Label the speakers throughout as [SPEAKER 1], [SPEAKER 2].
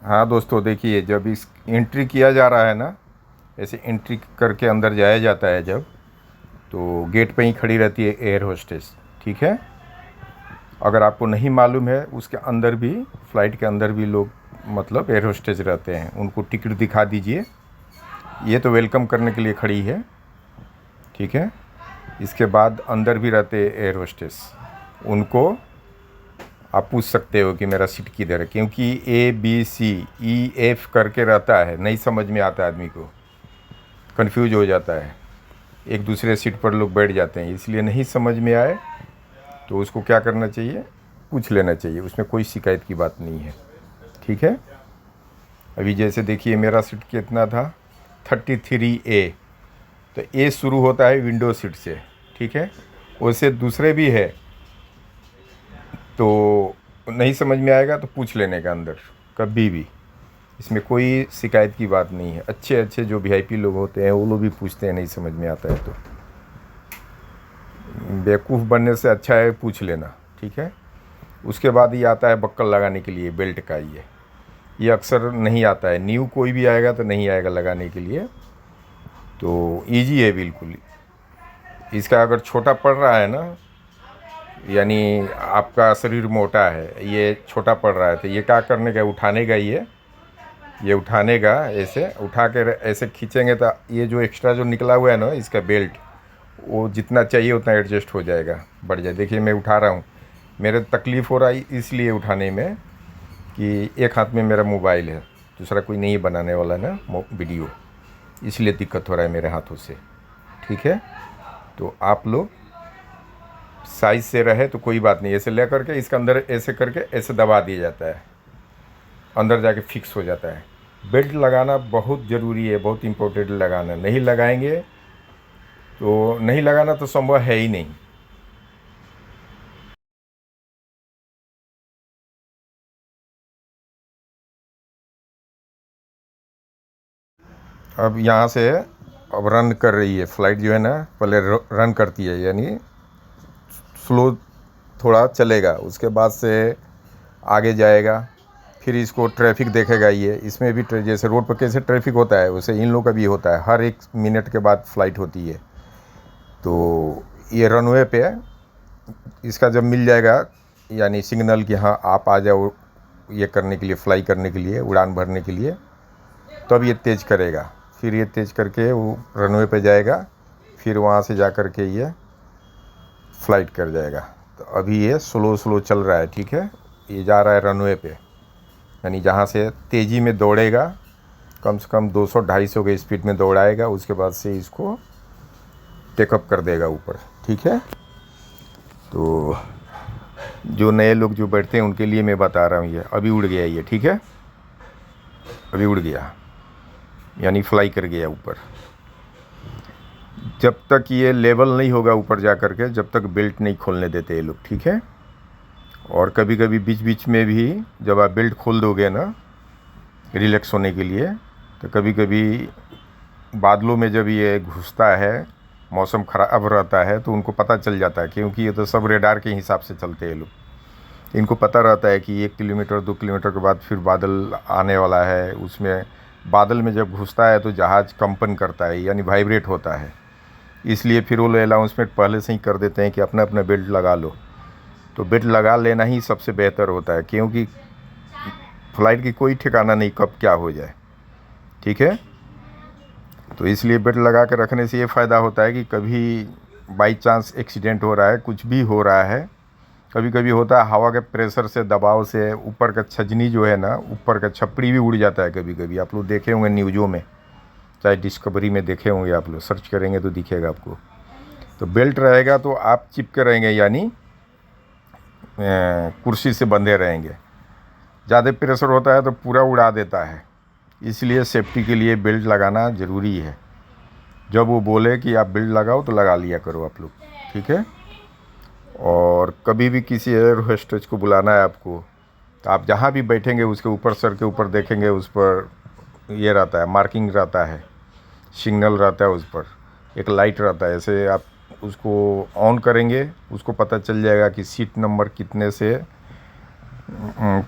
[SPEAKER 1] हाँ दोस्तों, देखिए जब इस एंट्री किया जा रहा है ना, ऐसे एंट्री करके अंदर जाया जाता है जब, तो गेट पे ही खड़ी रहती है एयर होस्टेस। ठीक है। अगर आपको नहीं मालूम है, उसके अंदर भी, फ़्लाइट के अंदर भी लोग मतलब एयर होस्टेस रहते हैं। उनको टिकट दिखा दीजिए। ये तो वेलकम करने के लिए खड़ी है। ठीक है। इसके बाद अंदर भी रहते हैं एयर होस्टेस। उनको आप पूछ सकते हो कि मेरा सीट किधर है, क्योंकि ABCEF करके रहता है, नहीं समझ में आता आदमी को, कंफ्यूज हो जाता है। एक दूसरे सीट पर लोग बैठ जाते हैं, इसलिए नहीं समझ में आए तो उसको क्या करना चाहिए, पूछ लेना चाहिए। उसमें कोई शिकायत की बात नहीं है। ठीक है। अभी जैसे देखिए मेरा सीट कितना था, 33A। तो ए शुरू होता है विंडो सीट से। ठीक है। वैसे दूसरे भी है, तो नहीं समझ में आएगा तो पूछ लेने का अंदर कभी भी। इसमें कोई शिकायत की बात नहीं है। अच्छे अच्छे जो VIP लोग होते हैं वो लोग भी पूछते हैं, नहीं समझ में आता है तो। बेवकूफ़ बनने से अच्छा है पूछ लेना। ठीक है। उसके बाद ये आता है बक्कल लगाने के लिए, बेल्ट का। ये अक्सर नहीं आता है, न्यू कोई भी आएगा तो नहीं आएगा लगाने के लिए। तो ईजी है बिल्कुल। इसका अगर छोटा पड़ रहा है ना, यानी आपका शरीर मोटा है, ये छोटा पड़ रहा है, तो ये क्या करने का, उठाने का। ये उठाने का, ऐसे उठा के ऐसे खींचेंगे तो ये जो एक्स्ट्रा जो निकला हुआ है ना इसका बेल्ट, वो जितना चाहिए उतना एडजस्ट हो जाएगा, बढ़ जाए। देखिए मैं उठा रहा हूँ, मेरे तकलीफ़ हो रहा है इसलिए उठाने में कि एक हाथ में मेरा मोबाइल है, दूसरा कोई नहीं बनाने वाला ना वीडियो, इसलिए दिक्कत हो रहा है मेरे हाथों से। ठीक है। तो आप लोग साइज से रहे तो कोई बात नहीं, ऐसे ले करके इसके अंदर ऐसे करके ऐसे दबा दिया जाता है, अंदर जाके फिक्स हो जाता है। बेल्ट लगाना बहुत ज़रूरी है, बहुत इम्पोर्टेंट लगाना। नहीं लगाएंगे तो, नहीं लगाना तो संभव है ही नहीं। अब यहाँ से अब रन कर रही है फ़्लाइट जो है ना, पहले रन करती है, यानी स्लो थोड़ा चलेगा, उसके बाद से आगे जाएगा। फिर इसको ट्रैफिक देखेगा। ये इसमें भी जैसे रोड पर कैसे ट्रैफिक होता है वैसे इन लोगों का भी होता है, हर 1 मिनट के बाद फ़्लाइट होती है। तो ये रनवे पे इसका जब मिल जाएगा, यानी सिग्नल कि हाँ आप आ जाओ ये करने के लिए, फ्लाई करने के लिए, उड़ान भरने के लिए, तब ये तेज़ करेगा। फिर ये तेज़ करके वो रनवे पे जाएगा, फिर वहाँ से जा कर के ये फ्लाइट कर जाएगा। तो अभी ये स्लो स्लो चल रहा है। ठीक है। ये जा रहा है रनवे पे, यानी जहाँ से तेज़ी में दौड़ेगा, कम से कम 200-250 के स्पीड में दौड़ाएगा, उसके बाद से इसको टेकअप कर देगा ऊपर। ठीक है। तो जो नए लोग जो बैठते हैं उनके लिए मैं बता रहा हूँ, ये अभी उड़ गया ये। ठीक है। अभी उड़ गया, यानी फ्लाई कर गया ऊपर। जब तक ये लेवल नहीं होगा ऊपर जा कर के, जब तक बेल्ट नहीं खोलने देते ये लोग। ठीक है। और कभी कभी बीच बीच में भी जब आप बेल्ट खोल दोगे ना रिलैक्स होने के लिए, तो कभी कभी बादलों में जब ये घुसता है, मौसम ख़राब रहता है, तो उनको पता चल जाता है, क्योंकि ये तो सब रेडार के हिसाब से चलते हैं लोग। इनको पता रहता है कि 1 किलोमीटर 2 किलोमीटर के बाद फिर बादल आने वाला है। उसमें बादल में जब घुसता है तो जहाज़ कंपन करता है, यानी वाइब्रेट होता है। इसलिए फिर वो अनाउंसमेंट पहले से ही कर देते हैं कि अपना अपना बेल्ट लगा लो। तो बेल्ट लगा लेना ही सबसे बेहतर होता है, क्योंकि फ़्लाइट की कोई ठिकाना नहीं कब क्या हो जाए। ठीक है। तो इसलिए बेल्ट लगा के रखने से ये फ़ायदा होता है कि कभी बाई चांस एक्सीडेंट हो रहा है, कुछ भी हो रहा है, कभी कभी होता है हवा के प्रेशर से, दबाव से ऊपर का छजनी जो है ना, ऊपर का छपड़ी भी उड़ जाता है कभी कभी। आप लोग देखे होंगे न्यूज़ों में, चाहे डिस्कवरी में देखे होंगे, आप लोग सर्च करेंगे तो दिखेगा आपको। तो बेल्ट रहेगा तो आप चिपके रहेंगे, यानी कुर्सी से बंधे रहेंगे। ज़्यादा प्रेशर होता है तो पूरा उड़ा देता है, इसलिए सेफ्टी के लिए बेल्ट लगाना ज़रूरी है। जब वो बोले कि आप बेल्ट लगाओ तो लगा लिया करो आप लोग। ठीक है। और कभी भी किसी एयर होस्टेज को बुलाना है आपको, तो आप जहाँ भी बैठेंगे उसके ऊपर, सर के ऊपर देखेंगे, उस पर ये रहता है, मार्किंग रहता है, सिग्नल रहता है, उस पर एक लाइट रहता है। ऐसे आप उसको ऑन करेंगे, उसको पता चल जाएगा कि सीट नंबर कितने से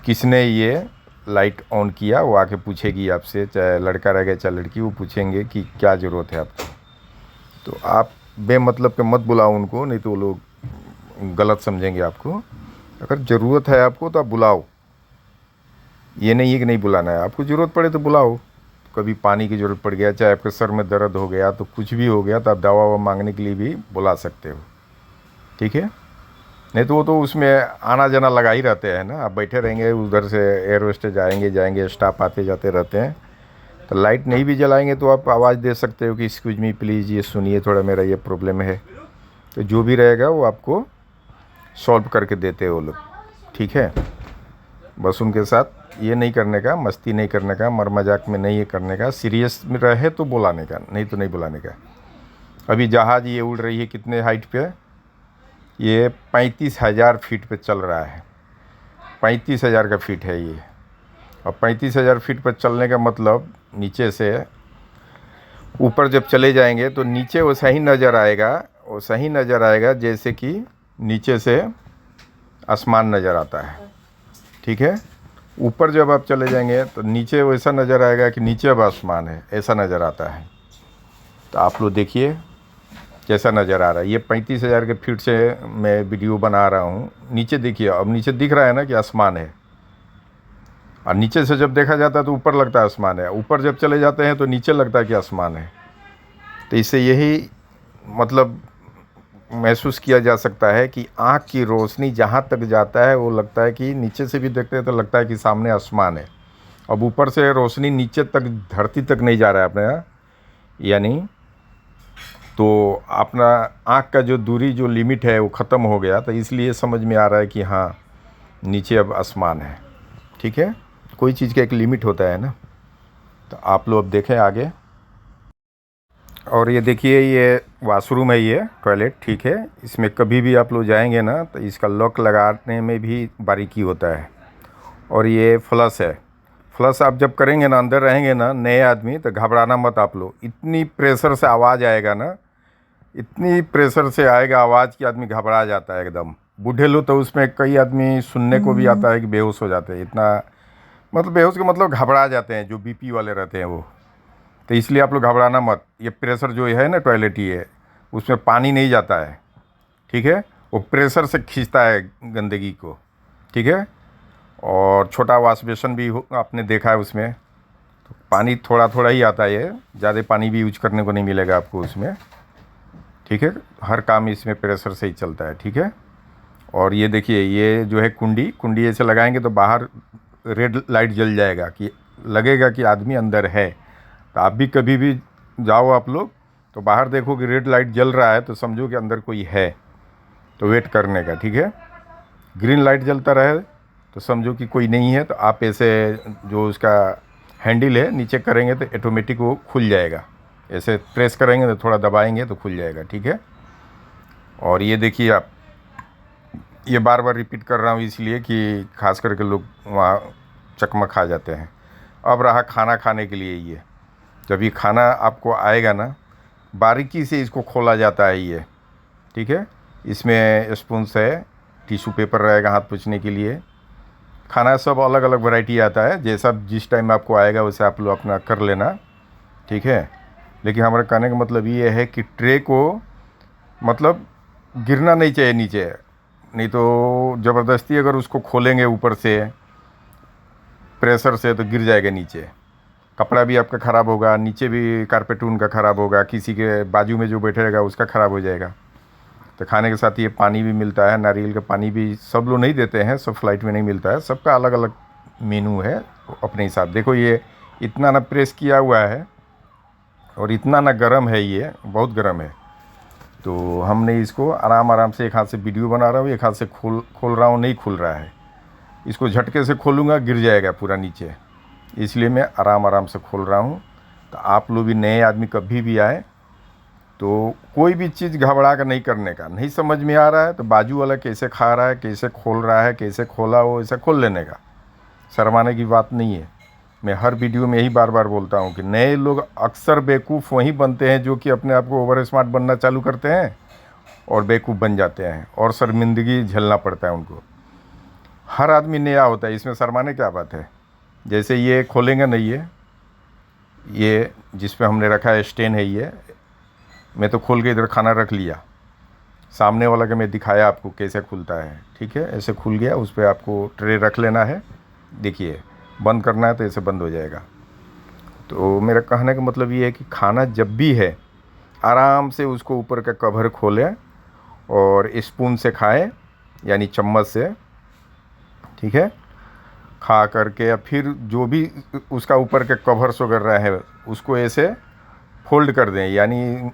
[SPEAKER 1] किसने ये लाइट ऑन किया, वो आके पूछेगी आपसे, चाहे लड़का रहेगा चाहे लड़की, वो पूछेंगे कि क्या ज़रूरत है आपको। तो आप बेमतलब के मत बुलाओ उनको, नहीं तो वो लोग गलत समझेंगे आपको। अगर ज़रूरत है आपको तो आप बुलाओ, ये नहीं है कि नहीं बुलाना है। आपको ज़रूरत पड़े तो बुलाओ। कभी पानी की ज़रूरत पड़ गया, चाहे आपके सर में दर्द हो गया, तो कुछ भी हो गया, तो आप दवा ववा मांगने के लिए भी बुला सकते हो, ठीक है। नहीं तो वो तो उसमें आना जाना लगा ही रहते हैं ना, आप बैठे रहेंगे, उधर से एयर होस्टेस जाएंगे, स्टाफ आते जाते रहते हैं। तो लाइट नहीं भी जलाएंगे तो आप आवाज़ दे सकते हो कि एक्सक्यूज मी प्लीज़, ये सुनिए थोड़ा, मेरा ये प्रॉब्लम है। तो जो भी रहेगा वो आपको सॉल्व करके देते हैं वो लोग, ठीक है। बस उनके साथ ये नहीं करने का, मस्ती नहीं करने का, मर मजाक में नहीं ये करने का, सीरियस में रहे तो बुलाने का, नहीं तो नहीं बुलाने का। अभी जहाज़ ये उड़ रही है कितने हाइट पे, ये 35,000 फीट पे चल रहा है। 35,000 का फीट है ये। और 35,000 फीट पर चलने का मतलब नीचे से ऊपर जब चले जाएंगे तो नीचे वैसा ही नज़र आएगा, वैसा ही नज़र आएगा जैसे कि नीचे से आसमान नज़र आता है, ठीक है। ऊपर जब आप चले जाएंगे तो नीचे वैसा नज़र आएगा कि नीचे अब आसमान है, ऐसा नज़र आता है। तो आप लोग देखिए कैसा नज़र आ रहा है। ये 35,000 के फीट से मैं वीडियो बना रहा हूँ। नीचे देखिए, अब नीचे दिख रहा है ना कि आसमान है, और नीचे से जब देखा जाता है तो ऊपर लगता है आसमान है, ऊपर जब चले जाते हैं तो नीचे लगता है कि आसमान है। तो इससे यही मतलब महसूस किया जा सकता है कि आँख की रोशनी जहाँ तक जाता है वो लगता है कि नीचे से भी देखते हैं तो लगता है कि सामने आसमान है। अब ऊपर से रोशनी नीचे तक, धरती तक नहीं जा रहा है अपने यहाँ, यानी तो अपना आँख का जो दूरी, जो लिमिट है वो ख़त्म हो गया। तो इसलिए समझ में आ रहा है कि हाँ नीचे अब आसमान है, ठीक है। कोई चीज़ का एक लिमिट होता है ना। तो आप लोग अब देखें आगे। और ये देखिए, ये वाशरूम है, ये टॉयलेट, ठीक है। इसमें कभी भी आप लोग जाएंगे ना तो इसका लॉक लगाने में भी बारीकी होता है। और ये फ्लश है, फ्लश आप जब करेंगे ना, अंदर रहेंगे ना नए आदमी, तो घबराना मत आप लोग। इतनी प्रेशर से आवाज़ आएगा ना, इतनी प्रेशर से आएगा आवाज़ कि आदमी घबरा जाता है एकदम। बूढ़े लोग तो उसमें कई आदमी सुनने को भी आता है कि बेहोश हो जाते हैं, इतना मतलब बेहोश का मतलब घबरा जाते हैं, जो बीपी वाले रहते हैं वो। तो इसलिए आप लोग घबराना मत। ये प्रेशर जो है ना टॉयलेट, ये उसमें पानी नहीं जाता है, ठीक है। वो प्रेशर से खींचता है गंदगी को, ठीक है। और छोटा वॉश बेसन भी आपने देखा है उसमें, तो पानी थोड़ा थोड़ा ही आता है, ये ज़्यादा पानी भी यूज करने को नहीं मिलेगा आपको उसमें, ठीक है। हर काम इसमें प्रेशर से ही चलता है, ठीक है। और ये देखिए, ये जो है कुंडी ऐसे लगाएंगे तो बाहर रेड लाइट जल जाएगा, कि लगेगा कि आदमी अंदर है। तो आप भी कभी भी जाओ आप लोग, तो बाहर देखो कि रेड लाइट जल रहा है तो समझो कि अंदर कोई है, तो वेट करने का, ठीक है। ग्रीन लाइट जलता रहे तो समझो कि कोई नहीं है। तो आप ऐसे जो उसका हैंडल है नीचे करेंगे तो ऑटोमेटिक वो खुल जाएगा। ऐसे प्रेस करेंगे तो थोड़ा दबाएंगे तो खुल जाएगा, ठीक है। और ये देखिए आप, ये बार बार रिपीट कर रहा हूँ इसलिए कि खास करके लोग वहाँ चकमा खा जाते हैं। अब रहा खाना खाने के लिए, ये जब ये खाना आपको आएगा ना, बारीकी से इसको खोला जाता है ये, ठीक है। इसमें स्पून से, टिश्यू पेपर रहेगा हाथ पोंछने के लिए। खाना सब अलग अलग वैरायटी आता है, जैसा जिस टाइम आपको आएगा वैसे आप लोग अपना कर लेना, ठीक है। लेकिन हमारा कहने का मतलब ये है कि ट्रे को मतलब गिरना नहीं चाहिए नीचे, नहीं तो ज़बरदस्ती अगर उसको खोलेंगे ऊपर से प्रेशर से तो गिर जाएगा नीचे। कपड़ा भी आपका ख़राब होगा, नीचे भी कारपेट उनका ख़राब होगा, किसी के बाजू में जो बैठे रहेगा उसका ख़राब हो जाएगा। तो खाने के साथ ये पानी भी मिलता है, नारियल का पानी भी सब लोग नहीं देते हैं, सब फ्लाइट में नहीं मिलता है, सबका अलग अलग मेनू है अपने हिसाब। देखो ये इतना ना प्रेस किया हुआ है और इतना ना गर्म है, ये बहुत गर्म है। तो हमने इसको आराम आराम से, एक हाथ से वीडियो बना रहा हूँ, एक हाथ से खोल रहा हूँ, नहीं खुल रहा है। इसको झटके से खोलूँगा गिर जाएगा पूरा नीचे, इसलिए मैं आराम आराम से खोल रहा हूँ। तो आप लोग भी नए आदमी कभी भी आए तो कोई भी चीज़ घबरा कर नहीं करने का। नहीं समझ में आ रहा है तो बाजू वाला कैसे खा रहा है, कैसे खोल रहा है, कैसे खोला हो, ऐसे खोल लेने का। शर्माने की बात नहीं है। मैं हर वीडियो में यही बार बार बोलता हूँ कि नए लोग अक्सर बेवकूफ़ वहीं बनते हैं जो कि अपने आप को ओवर स्मार्ट बनना चालू करते हैं और बेवकूफ़ बन जाते हैं और शर्मिंदगी झेलना पड़ता है उनको। हर आदमी नया होता है, इसमें शर्माने क्या बात है। जैसे ये खोलेंगे ना, ये जिस पे हमने रखा है स्टैंड है, ये मैं तो खोल के इधर खाना रख लिया, सामने वाला का मैं दिखाया आपको कैसे खुलता है। ठीक है, ऐसे खुल गया, उस पर आपको ट्रे रख लेना है। देखिए बंद करना है तो ऐसे बंद हो जाएगा। तो मेरा कहने का मतलब ये है कि खाना जब भी है आराम से उसको ऊपर का कवर खोलें और स्पून से खाएं, यानी चम्मच से। ठीक है, खा करके या फिर जो भी उसका ऊपर के कवर्स वगैरह है उसको ऐसे फोल्ड कर दें, यानी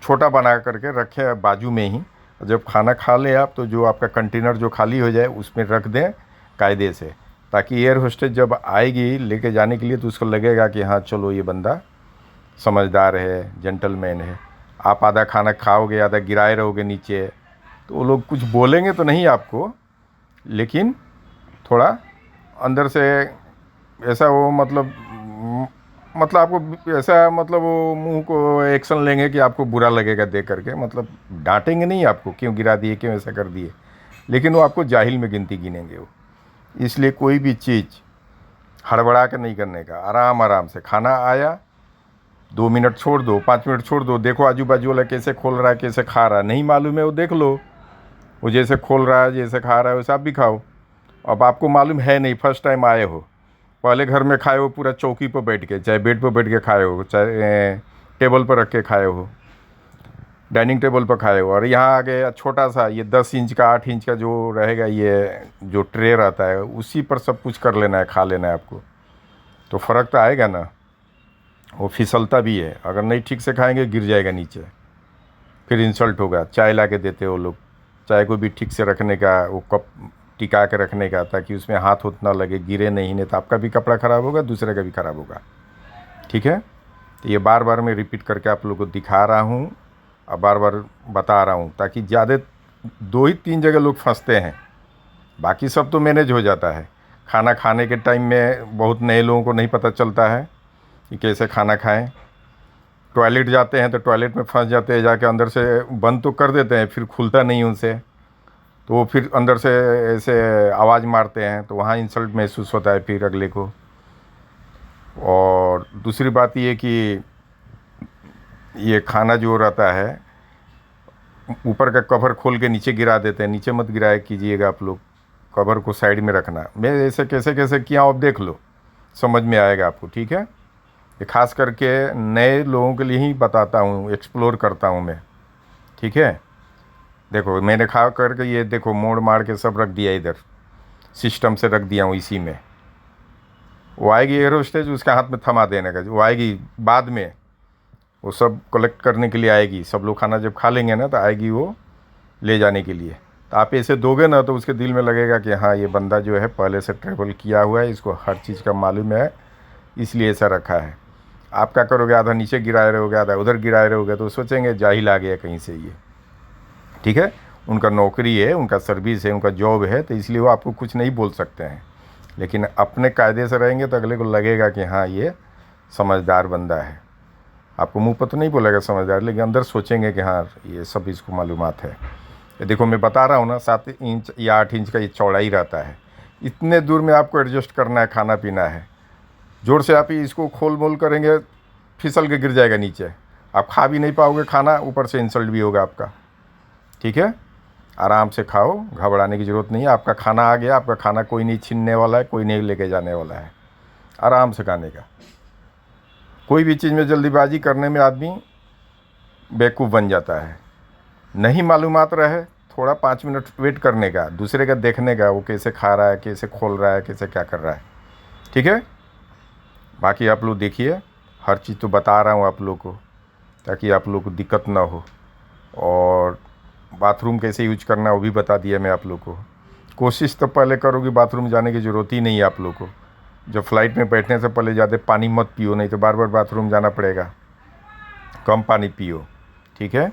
[SPEAKER 1] छोटा बना करके रखें बाजू में ही। जब खाना खा लें आप तो जो आपका कंटेनर जो खाली हो जाए उसमें रख दें कायदे से, ताकि एयर होस्टेस जब आएगी लेके जाने के लिए तो उसको लगेगा कि हाँ चलो ये बंदा समझदार है, जेंटलमैन है। आप आधा खाना खाओगे, आधा गिराए रहोगे नीचे, तो वो लोग कुछ बोलेंगे तो नहीं आपको, लेकिन थोड़ा अंदर से ऐसा वो मतलब आपको ऐसा मतलब वो मुंह को एक्शन लेंगे कि आपको बुरा लगेगा देख करके। मतलब डांटेंगे नहीं आपको, क्यों गिरा दिए, क्यों ऐसा कर दिए, लेकिन वो आपको जाहिल में गिनती गिनेंगे वो। इसलिए कोई भी चीज़ हड़बड़ा के नहीं करने का, आराम आराम से। खाना आया 2 मिनट छोड़ दो, 5 मिनट छोड़ दो, देखो आजू बाजू वाला कैसे खोल रहा है, कैसे खा रहा है। नहीं मालूम है वो देख लो, वो जैसे खोल रहा है, जैसे खा रहा है वैसे आप भी खाओ। अब आपको मालूम है नहीं, फर्स्ट टाइम आए हो, पहले घर में खाए हो पूरा चौकी पर बैठ के, चाहे बेड पर बैठ के खाए हो, चाहे टेबल पर रख के खाए हो, डाइनिंग टेबल पर खाए हो, और यहाँ आ गया छोटा सा ये 10 इंच का 8 इंच का जो रहेगा, ये जो ट्रे रहता है उसी पर सब कुछ कर लेना है, खा लेना है आपको। तो फ़र्क तो आएगा ना। वो फिसलता भी है, अगर नहीं ठीक से खाएंगे गिर जाएगा नीचे, फिर इंसल्ट होगा। चाय ला के देते हो लोग, चाय को भी ठीक से रखने का, वो कप टिका के रखने का, ताकि उसमें हाथ उतना लगे, गिरे नहीं तो आपका भी कपड़ा ख़राब होगा, दूसरे का भी ख़राब होगा। ठीक है, तो ये बार बार मैं रिपीट करके आप लोगों को दिखा रहा हूँ और बार बार बता रहा हूँ, ताकि ज़्यादा 2 ही 3 जगह लोग फंसते हैं, बाकी सब तो मैनेज हो जाता है। खाना खाने के टाइम में बहुत नए लोगों को नहीं पता चलता है कि कैसे खाना खाएं। टॉयलेट जाते हैं तो टॉयलेट में फंस जाते हैं, जाके अंदर से बंद तो कर देते हैं, फिर खुलता नहीं उनसे, तो वो फिर अंदर से ऐसे आवाज़ मारते हैं, तो वहाँ इंसल्ट महसूस होता है फिर अगले को। और दूसरी बात ये कि ये खाना जो रहता है ऊपर का कवर खोल के नीचे गिरा देते हैं, नीचे मत गिराया कीजिएगा आप लोग, कवर को साइड में रखना। मैं ऐसे कैसे कैसे किया आप देख लो, समझ में आएगा आपको। ठीक है, ये खास करके नए लोगों के लिए ही बताता हूँ, एक्सप्लोर करता हूँ मैं। ठीक है, देखो मैंने खा करके ये देखो मोड़ मार के सब रख दिया, इधर सिस्टम से रख दिया हूँ इसी में। वो आएगी एयर होस्टेज, उसके हाथ में थमा देने का, वो आएगी बाद में, वो सब कलेक्ट करने के लिए आएगी। सब लोग खाना जब खा लेंगे ना तो आएगी वो ले जाने के लिए। तो आप ऐसे दोगे ना तो उसके दिल में लगेगा कि हाँ ये बंदा जो है पहले से ट्रैवल किया हुआ है, इसको हर चीज़ का मालूम है, इसलिए ऐसा रखा है। आप क्या करोगे, आधा नीचे गिराए रहोगे, आधा उधर गिराए रहोगे, तो सोचेंगे जाहिल आ गया कहीं से ये। ठीक है, उनका नौकरी है, उनका सर्विस है, उनका जॉब है, तो इसलिए वो आपको कुछ नहीं बोल सकते हैं। लेकिन अपने कायदे से रहेंगे तो अगले को लगेगा कि हाँ ये समझदार बंदा है। आपको मुंह पर तो नहीं बोलेगा समझदार, लेकिन अंदर सोचेंगे कि हाँ ये सब इसको मालूमात है। ये देखो मैं बता रहा हूँ ना, 7 इंच या 8 इंच का ये चौड़ाई रहता है। इतने दूर में आपको एडजस्ट करना है, खाना पीना है। जोर से आप इसको खोल मोल करेंगे, फिसल के गिर जाएगा नीचे, आप खा भी नहीं पाओगे खाना, ऊपर से इंसल्ट भी होगा आपका। ठीक है, आराम से खाओ, घबराने की ज़रूरत नहीं है। आपका खाना आ गया, आपका खाना कोई नहीं छीनने वाला है, कोई नहीं लेके जाने वाला है। आराम से खाने का। कोई भी चीज़ में जल्दीबाजी करने में आदमी बेवकूफ़ बन जाता है। नहीं मालूमात रहे, थोड़ा 5 मिनट वेट करने का, दूसरे का देखने का, वो कैसे खा रहा है, कैसे खोल रहा है, कैसे क्या कर रहा है। ठीक है, बाकी आप लोग देखिए, हर चीज़ तो बता रहा हूँ आप लोग को, ताकि आप लोग को दिक्कत ना हो। और बाथरूम कैसे यूज करना है वो भी बता दिया मैं आप लोग को। कोशिश तो पहले करो कि बाथरूम जाने की ज़रूरत ही नहीं है आप लोग को। जब फ्लाइट में बैठने से पहले ज़्यादा पानी मत पियो, नहीं तो बार बार बाथरूम जाना पड़ेगा। कम पानी पियो। ठीक है।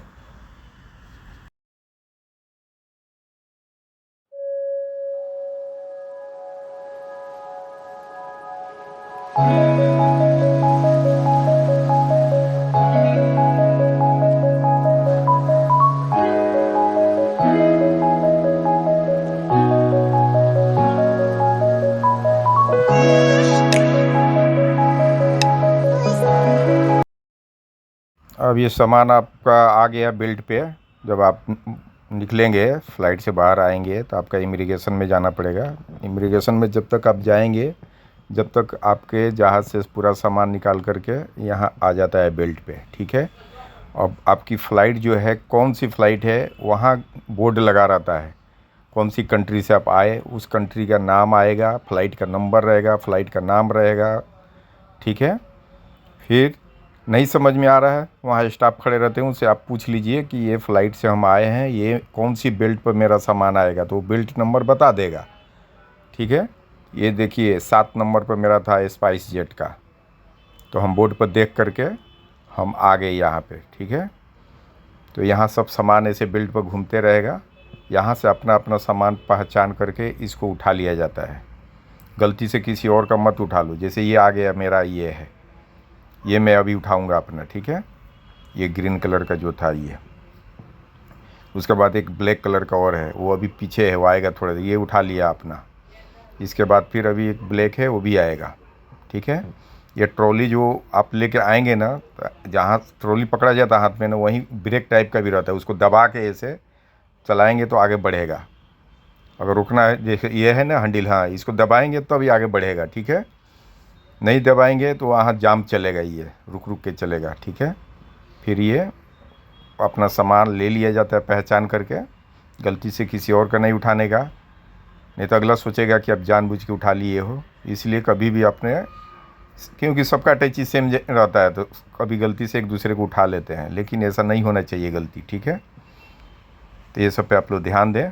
[SPEAKER 1] अब ये सामान आपका आ गया बेल्ट पे। जब आप निकलेंगे फ़्लाइट से बाहर आएंगे तो आपका इमिग्रेशन में जाना पड़ेगा। इमिग्रेशन में जब तक आप जाएंगे, जब तक आपके जहाज़ से पूरा सामान निकाल करके यहाँ आ जाता है बेल्ट पे, ठीक है। अब आपकी फ़्लाइट जो है, कौन सी फ़्लाइट है, वहाँ बोर्ड लगा रहता है। कौन सी कंट्री से आप आए, उस कंट्री का नाम आएगा, फ़्लाइट का नंबर रहेगा, फ़्लाइट का नाम रहेगा, ठीक है। फिर नहीं समझ में आ रहा है, वहाँ स्टाफ खड़े रहते हैं, उनसे आप पूछ लीजिए कि ये फ़्लाइट से हम आए हैं, ये कौन सी बेल्ट पर मेरा सामान आएगा, तो वो बेल्ट नंबर बता देगा, ठीक है। ये देखिए 7 नंबर पर मेरा था स्पाइस जेट का, तो हम बोर्ड पर देख करके हम आ गए यहाँ पे, ठीक है। तो यहाँ सब सामान ऐसे बेल्ट पर घूमते रहेगा। यहाँ से अपना अपना सामान पहचान करके इसको उठा लिया जाता है। गलती से किसी और का मत उठा लो। जैसे ये आ गया, मेरा ये है, ये मैं अभी उठाऊंगा अपना, ठीक है। ये ग्रीन कलर का जो था ये, उसके बाद एक ब्लैक कलर का और है, वो अभी पीछे है, वो आएगा थोड़ा देर। ये उठा लिया अपना। इसके बाद फिर अभी एक ब्लैक है, वो भी आएगा, ठीक है। ये ट्रॉली जो आप लेके आएंगे ना, तो जहाँ ट्रॉली पकड़ा जाता है हाथ में ना, वहीं ब्रेक टाइप का भी रहता है, उसको दबा के ऐसे चलाएंगे तो आगे बढ़ेगा। अगर रुकना है, जैसे ये है ना हैंडल, हाँ, इसको दबाएंगे तो अभी आगे बढ़ेगा, ठीक है। नहीं दबाएंगे तो वहाँ जाम चलेगा, ये रुक रुक के चलेगा, ठीक है। फिर ये अपना सामान ले लिया जाता है पहचान करके। गलती से किसी और का नहीं उठाने का, नहीं तो अगला सोचेगा कि आप जानबूझ के उठा लिए हो। इसलिए कभी भी अपने, क्योंकि सबका टैची सेम रहता है, तो कभी गलती से एक दूसरे को उठा लेते हैं, लेकिन ऐसा नहीं होना चाहिए गलती, ठीक है। तो ये सब पे आप लोग ध्यान दें।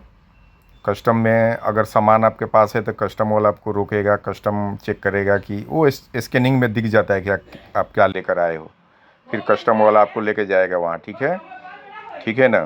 [SPEAKER 1] कस्टम में अगर सामान आपके पास है तो कस्टम वाला आपको रोकेगा, कस्टम चेक करेगा कि वो स्कैनिंग में दिख जाता है कि आप क्या लेकर आए हो। फिर कस्टम वाला आपको लेके जाएगा वहाँ, ठीक है, ठीक है ना।